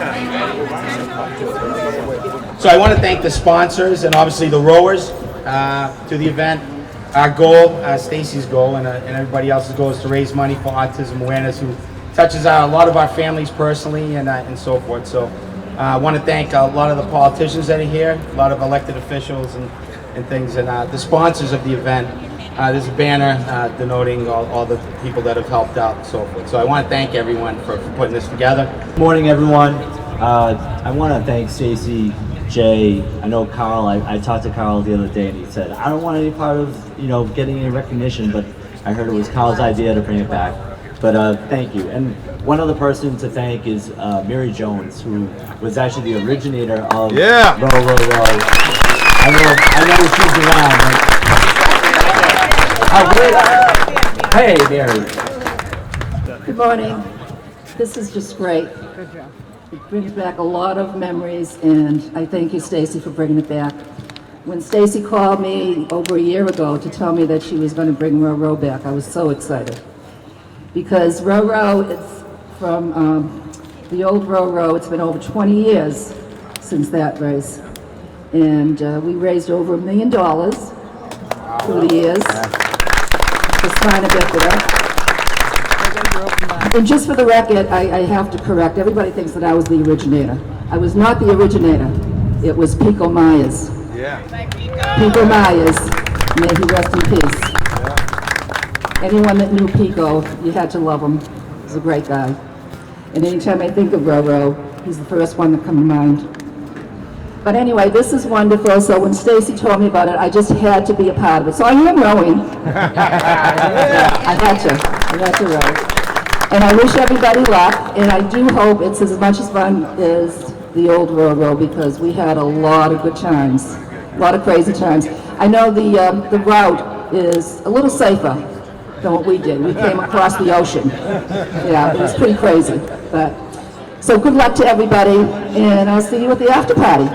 So I want to thank the sponsors and obviously the rowers to the event. Our goal, Stacy's goal, and everybody else's goal is to raise money for autism awareness, who touches a lot of our families personally and so forth. So I want to thank a lot of the politicians that are here, a lot of elected officials and things, and the sponsors of the event. There's a banner denoting all the people that have helped out and so forth. So I want to thank everyone for putting this together. Good morning, everyone. I want to thank Stacy, Jay. I know Carl. I talked to Carl the other day, and he said, "I don't want any part of getting any recognition," but I heard it was Carl's idea to bring it back. But thank you. And one other person to thank is Mary Jones, who was actually the originator of Row, Row, Row. I know she's around. Hey, Mary. Good morning. This is just great. Good job. It brings back a lot of memories, and I thank you, Stacy, for bringing it back. When Stacy called me over a year ago to tell me that she was going to bring Row Row back, I was so excited. Because Row Row is from the old Row Row. It's been over 20 years since that race. And we raised over $1 million through the years. To sign a bit for that. And just for the record, I have to correct, everybody thinks that I was the originator. I was not the originator. It was Pico Myers. Yeah. Pico Myers, may he rest in peace. Yeah. Anyone that knew Pico, you had to love him. He's a great guy. And anytime I think of Row Row, he's the first one that comes to mind. But anyway, this is wonderful. So when Stacy told me about it, I just had to be a part of it. So I am rowing. I had to row. And I wish everybody luck, and I do hope it's as much as fun as the old Row Row, because we had a lot of good times, a lot of crazy times. I know the route is a little safer than what we did. We came across the ocean. Yeah, it was pretty crazy. But so good luck to everybody, and I'll see you at the after party.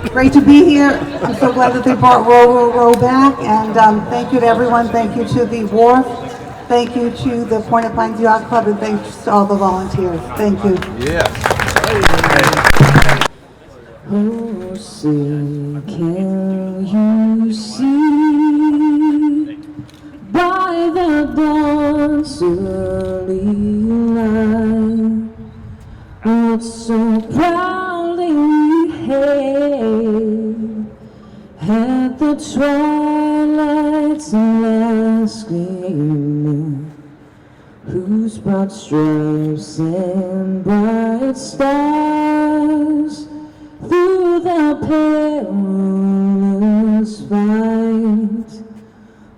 Great to be here. I'm so glad that they brought Row Row Row back, and thank you to everyone. Thank you to the wharf. Thank you to the Point of Pines Yacht Club, and thanks to all the volunteers. Thank you. Oh, see, can you see by the dawn's early light what so proudly we hailed at the twilight's last gleaming, whose broad stripes and bright stars through the perilous fight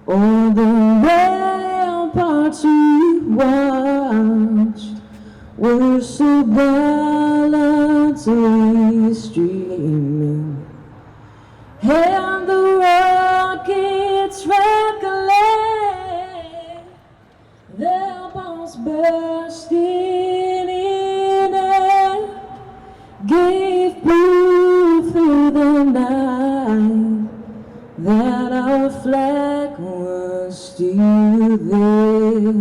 o'er the ramparts we watched were so gallantly streaming, and the rockets recollect their bombs bursting in air, gave proof through the night that our flag was still there.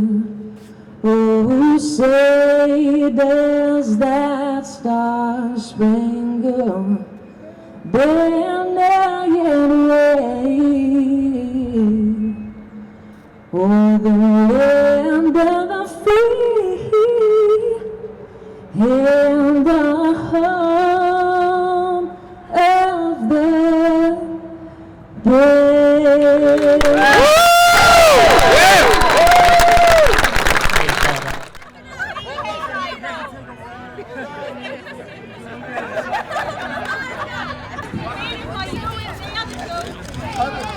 Oh, say does that star-spangled banner yet wave o'er the land of the free and the home of the brave.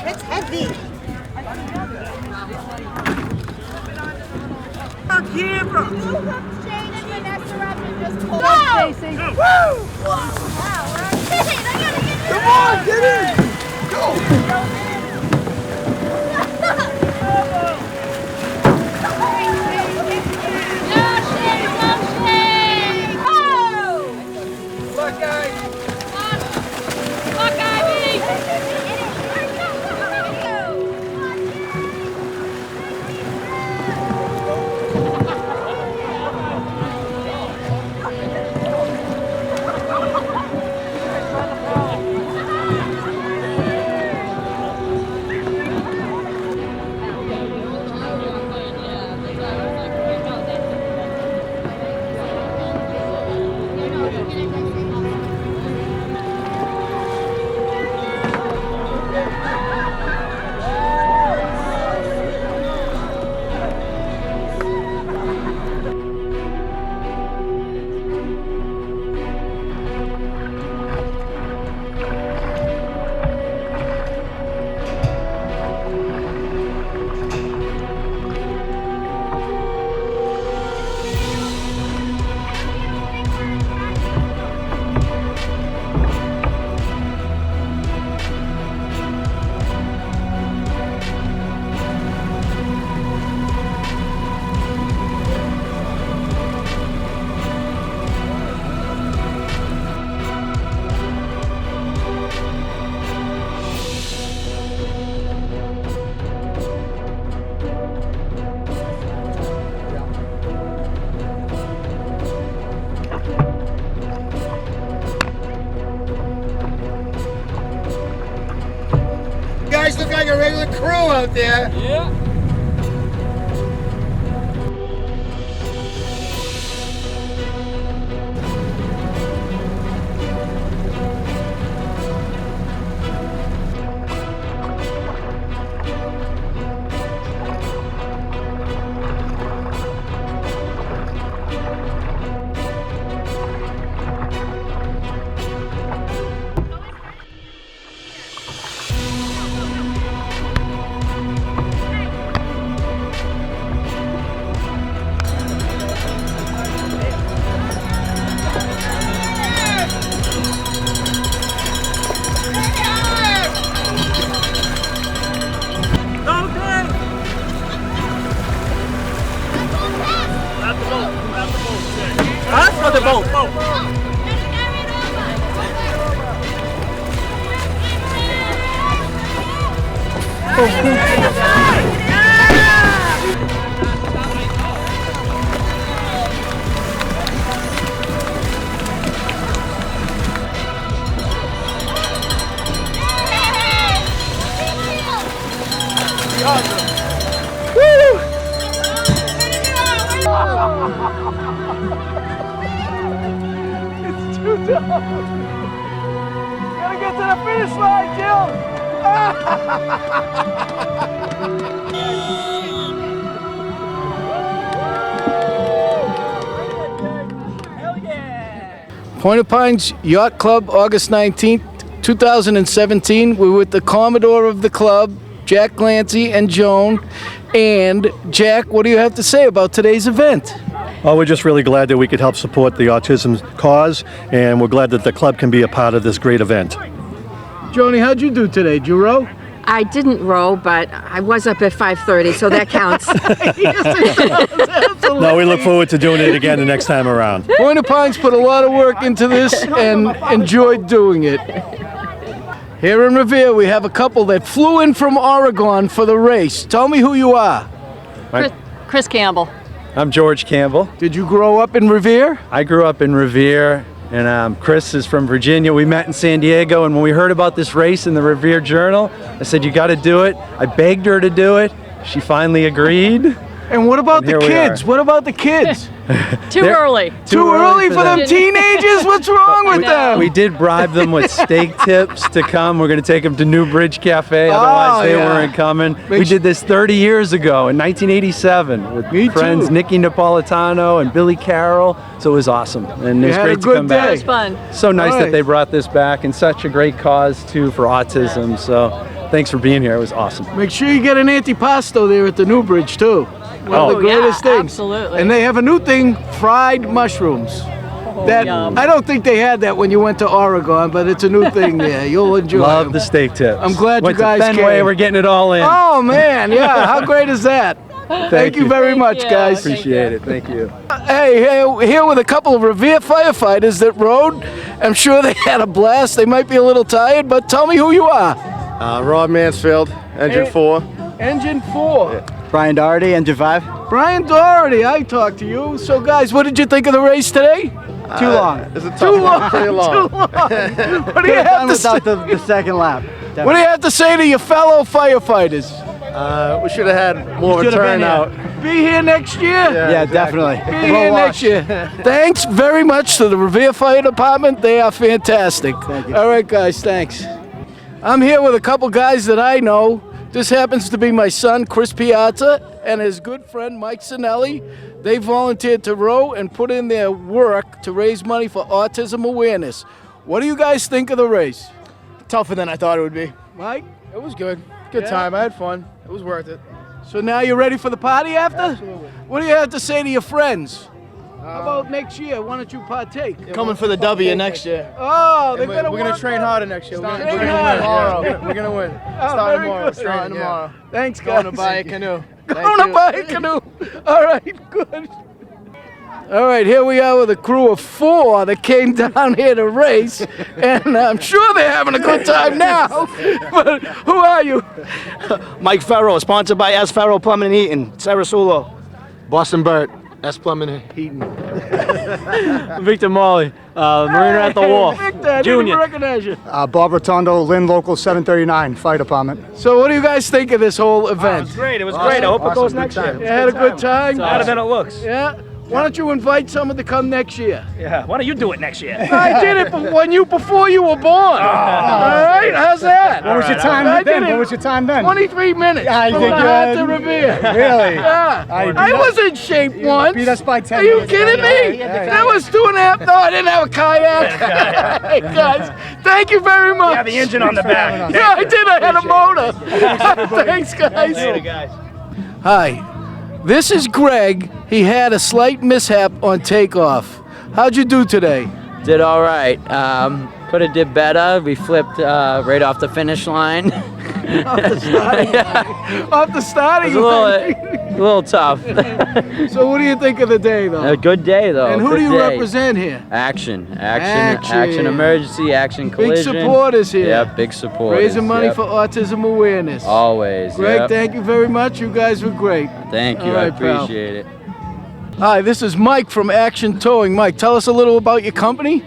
It's heavy. Shane and Vanessa up and just pull it, Stacey. Woo! Wow, Come on, get in! Go! regular crew out there. Yeah. That's for the boat. It's too dumb. Gotta get to the finish line, Jill. Point of Pines Yacht Club, August 19th, 2017. We're with the Commodore of the club, Jack Glancy and Joan. And Jack, what do you have to say about today's event? Well, we're just really glad that we could help support the autism cause, and we're glad that the club can be a part of this great event. Joni, how'd you do today? Did you row? I didn't row, but I was up at 5:30, so that counts. No, we look forward to doing it again the next time around. Point of Pines put a lot of work into this and enjoyed doing it. Here in Revere, we have a couple that flew in from Oregon for the race. Tell me who you are. Chris Campbell. I'm George Campbell. Did you grow up in Revere? I grew up in Revere, and Chris is from Virginia. We met in San Diego, and when we heard about this race in the Revere Journal, I said, you got to do it. I begged her to do it. She finally agreed. And what about the kids? What about the kids? Too early. Too early for them teenagers? What's wrong with them? We did bribe them with steak tips to come. We're going to take them to New Bridge Cafe, otherwise they weren't coming. We did this 30 years ago in 1987 with friends Nikki Napolitano and Billy Carroll, so it was awesome. And it was great to come back. It was fun. So nice that they brought this back, and such a great cause too for autism, so thanks for being here. It was awesome. Make sure you get an antipasto there at the New Bridge too. One of the greatest things. Absolutely. And they have a new thing, fried mushrooms. That I don't think they had that when you went to Oregon, but it's a new thing there. You'll enjoy Love them. the steak tips. I'm glad Went you guys to Fenway, came. we're getting it all in. Oh man, yeah, how great is that? Thank you very much, guys. Appreciate it. Thank you. Hey, here with a couple of Revere firefighters that rode. I'm sure they had a blast. They might be a little tired, but tell me who you are. Rob Mansfield, Engine 4. Engine 4. Yeah. Brian Doherty, Engine 5. Brian Doherty, I talked to you. So guys, what did you think of the race today? Too long. It's a tough one. Pretty long. Too long. What do you have to say? Without the second lap. Definitely. What do you have to say to your fellow firefighters? We should have had more of a turnout. Be here next year? Yeah, definitely. Be here next year. Thanks very much to the Revere Fire Department. They are fantastic. Thank you. All right, guys, thanks. I'm here with a couple guys that I know. This happens to be my son, Chris Piazza, and his good friend, Mike Sinelli. They volunteered to row and put in their work to raise money for autism awareness. What do you guys think of the race? Tougher than I thought it would be. Mike? It was good. Good time. I had fun. It was worth it. So now you're ready for the party after? Absolutely. What do you have to say to your friends? How about next year? Why don't you partake? Coming for the W next year. Oh, they're We're going to train harder next year. We're going to win. hard. We're going to win. Oh, Starting very tomorrow. good. Starting tomorrow. Thanks, guys. Going to buy a canoe. Going to buy a canoe. All right, good. All right, here we are with a crew of 4 that came down here to race, and I'm sure they're having a good time now. But who are you? Mike Farrow, sponsored by S. Farrow Plumbing and Heating, Sarasulo, Boston Burt. S. Plumbing and Heating. Victor Molly, Marina at the Wharf. Victor, I didn't even recognize you. Bob Rotondo, Lynn Local 739, Fire Department. So what do you guys think of this whole event? It was great. I hope it goes next year. You had a good time? Better than it looks. Yeah? Why don't you invite someone to come next year? Yeah. Why don't you do it next year? I did it before you were born. All right, how's that? What was your time then? What was your time then? 23 minutes I from think you Lahad had- to Revere. Really? Yeah. I was in shape You once. beat us by 10 Are you minutes. kidding me? That was 2.5. No, I didn't have a kayak. Hey, guys, thank you very much. Yeah, the engine on the back. Yeah, I did. I had a motor. Thanks, guys. Later, guys. Hi, this is Greg. He had a slight mishap on takeoff. How'd you do today? Did all right. Could have did better. We flipped right off the finish line. Off the starting It was line. a little tough. So what do you think of the day, though? A good day, though. And who Good do you day. represent here? Action Action. emergency, action Big collision. supporters here. Yep, big supporters. Raising money yep. for autism awareness. Always. Greg, yep. thank you very much. You guys were great. Thank you. All I right, pal. appreciate it. Hi, this is Mike from Action Towing. Mike, tell us a little about your company.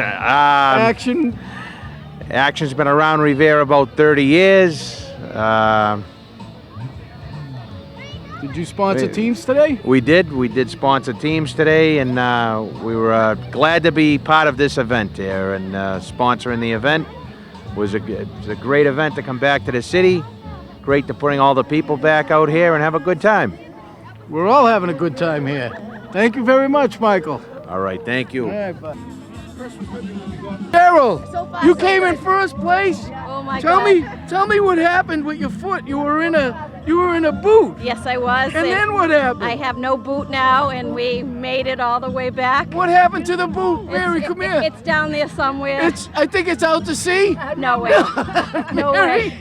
Action. Action's been around Revere about 30 years. Did you sponsor teams today? We did sponsor teams today, and we were glad to be part of this event here and sponsoring the event. It was a great event to come back to the city. Great to bring all the people back out here and have a good time. We're all having a good time here. Thank you very much, Michael. All right, thank you. All right, bye. Cheryl, you came in first place. Oh my Tell God. me what happened with your foot. You were in a boot. Yes, I was. And then what happened? I have no boot now, and we made it all the way back. What happened to the boot? Mary, come here. It's down there somewhere. I think it's out to sea. No way. No way.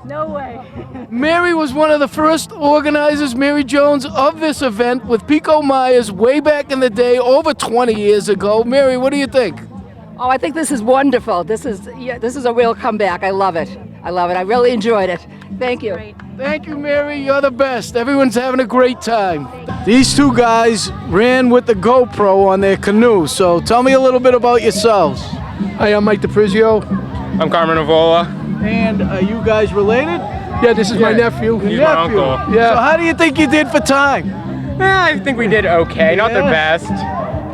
No way. Mary was one of the first organizers, Mary Jones, of this event with Pico Myers way back in the day, over 20 years ago. Mary, what do you think? Oh, I think this is wonderful. This is a real comeback. I love it. I love it. I really enjoyed it. Thank you. Thank you, Mary. You're the best. Everyone's having a great time. These two guys ran with the GoPro on their canoe, so tell me a little bit about yourselves. Hi, I'm Mike DePrizio. I'm Carmen Avola. And are you guys related? Yeah, this is my nephew. He's my uncle. Yeah. So how do you think you did for time? I think we did okay, not the best.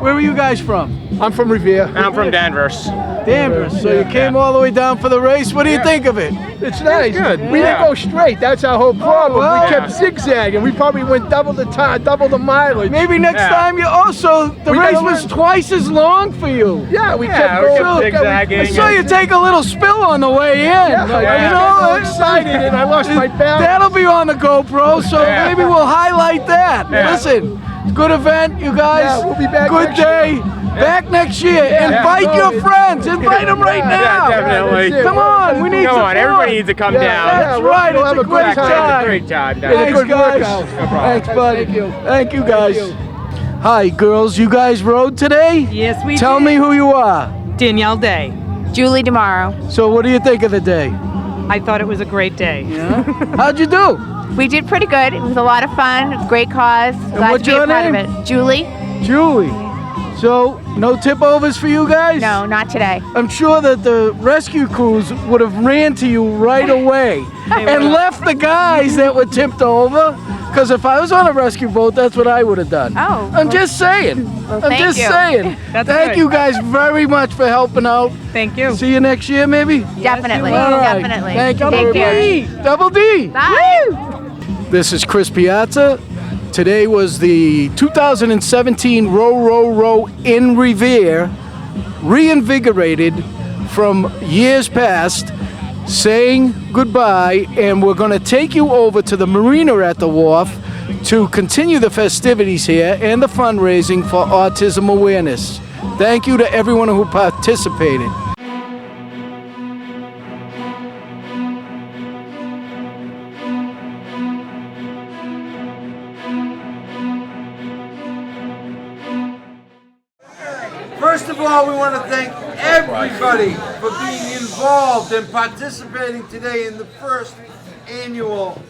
Where were you guys from? I'm from Revere. And I'm from Danvers. Danvers. So you came all the way down for the race. What do you think of it? It's nice. good. We didn't go straight. That's our whole problem. well. We kept zigzagging. We probably went double the time, double the mileage. Maybe next time you also the We race gotta was learn. twice as long for you. Yeah, we Yeah, kept we going. kept zigzagging. I saw you take a little spill on the way in. Yeah, Like, I you got know, so excited and I lost my balance. That'll be on the GoPro, so Yeah. maybe we'll highlight that. Yeah. Listen, good event, you guys. Yeah, we'll be back Good next day. Back next year. Invite your friends. Invite them right now. Yeah, definitely. that's it. Come on, we need Come on, support. everybody needs to come down. That's we'll right. have It's a a good great time. It's a time. great time. Thanks, good guys. workout. Thanks, buddy. Thank you. Thank you, guys. Hi, girls. You guys rode today? Yes, we Tell did. me who you are. Danielle Day. Julie tomorrow. So, what do you think of the day? I thought it was a great day. Yeah. How'd you do? We did pretty good. It was a lot of fun. Great cause. Glad what's to be your a part name? of it. Julie? Julie. So, no tip overs for you guys? No, not today. I'm sure that the rescue crews would have ran to you right away and left the guys that were tipped over. Because if I was on a rescue boat, that's what I would have done. Oh. I'm just saying. Well, I'm thank just you. saying. That's Thank good. you guys very much for helping out. Thank you. See you next year, maybe? Definitely. All right. Definitely. Thank you. Take care. Double D. Bye. This is Chris Piazza. Today was the 2017 Row in Revere, reinvigorated from years past, saying goodbye, and we're going to take you over to the marina at the wharf to continue the festivities here and the fundraising for autism awareness. Thank you to everyone who participated. First of all, we want to thank everybody for being involved and participating today in the first annual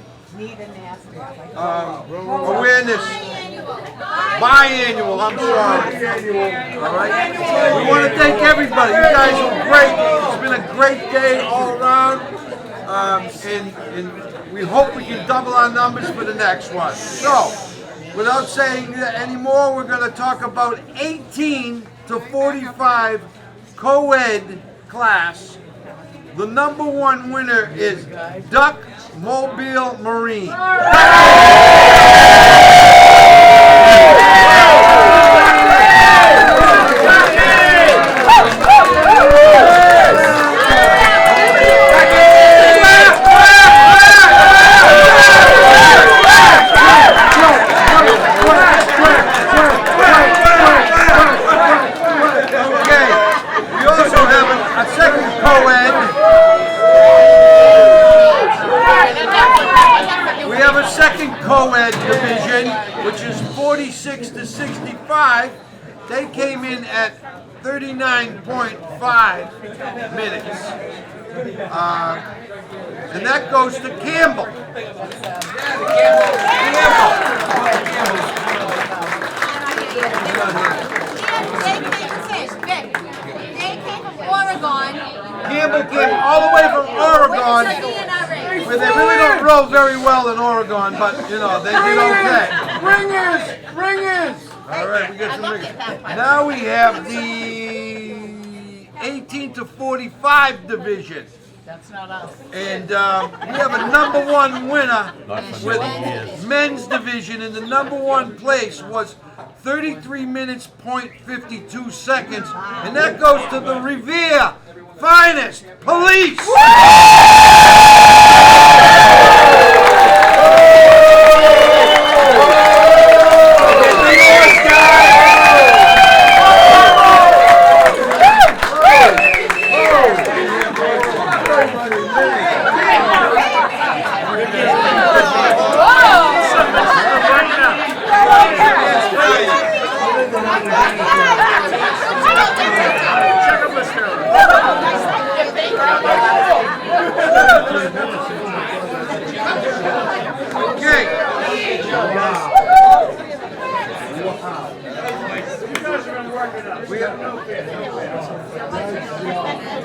awareness. Biannual, I'm sorry. All right. We want to thank everybody. You guys are great. It's been a great day all around. And we hope we can double our numbers for the next one. So, without saying any more, we're going to talk about 18 to 45 co-ed class. The number one winner is Duck Mobile Marine. Co-ed division, which is 46 to 65, they came in at 39.5 minutes. And that goes to Campbell. Campbell came all the way from Oregon, where they really don't row very well in Oregon, but you know, they did okay. Ringers! All right, we got some ringers. Now we have the 18 to 45 division. That's not us. And we have a number one winner with men's division, and the number one place was 33 minutes, 52 seconds, and that goes to the Revere finest police.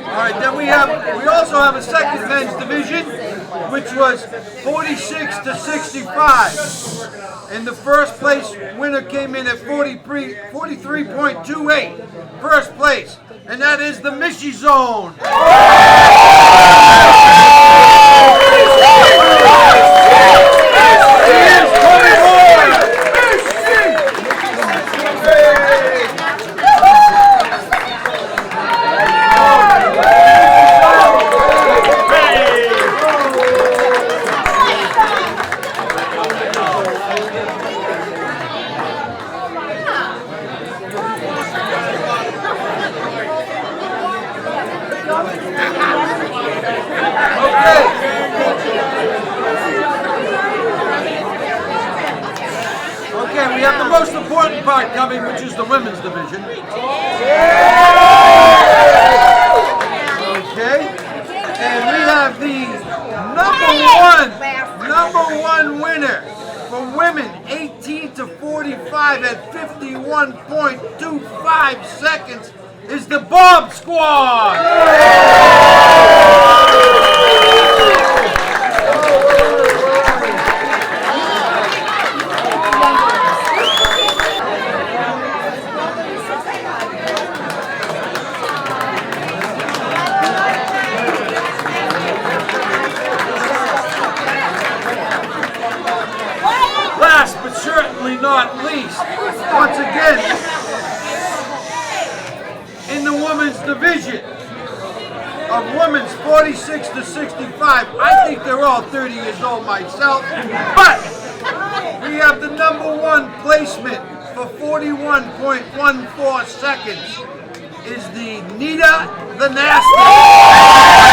All right, then we also have a second men's division, which was 46 to 65. And the first place winner came in at 43.28. First place. And that is the Michi Zone. Okay, we have the most important part coming, which is the women's division. Okay, and we have the number one winner for women 18 to 45 at 51.25 seconds is the Bob Squad. Last but certainly not least, once again, in the women's division of women's 46 to 65, I think they're all 30 years old myself, but we have the number one placement for 41.14 seconds is the Nita the Nasty.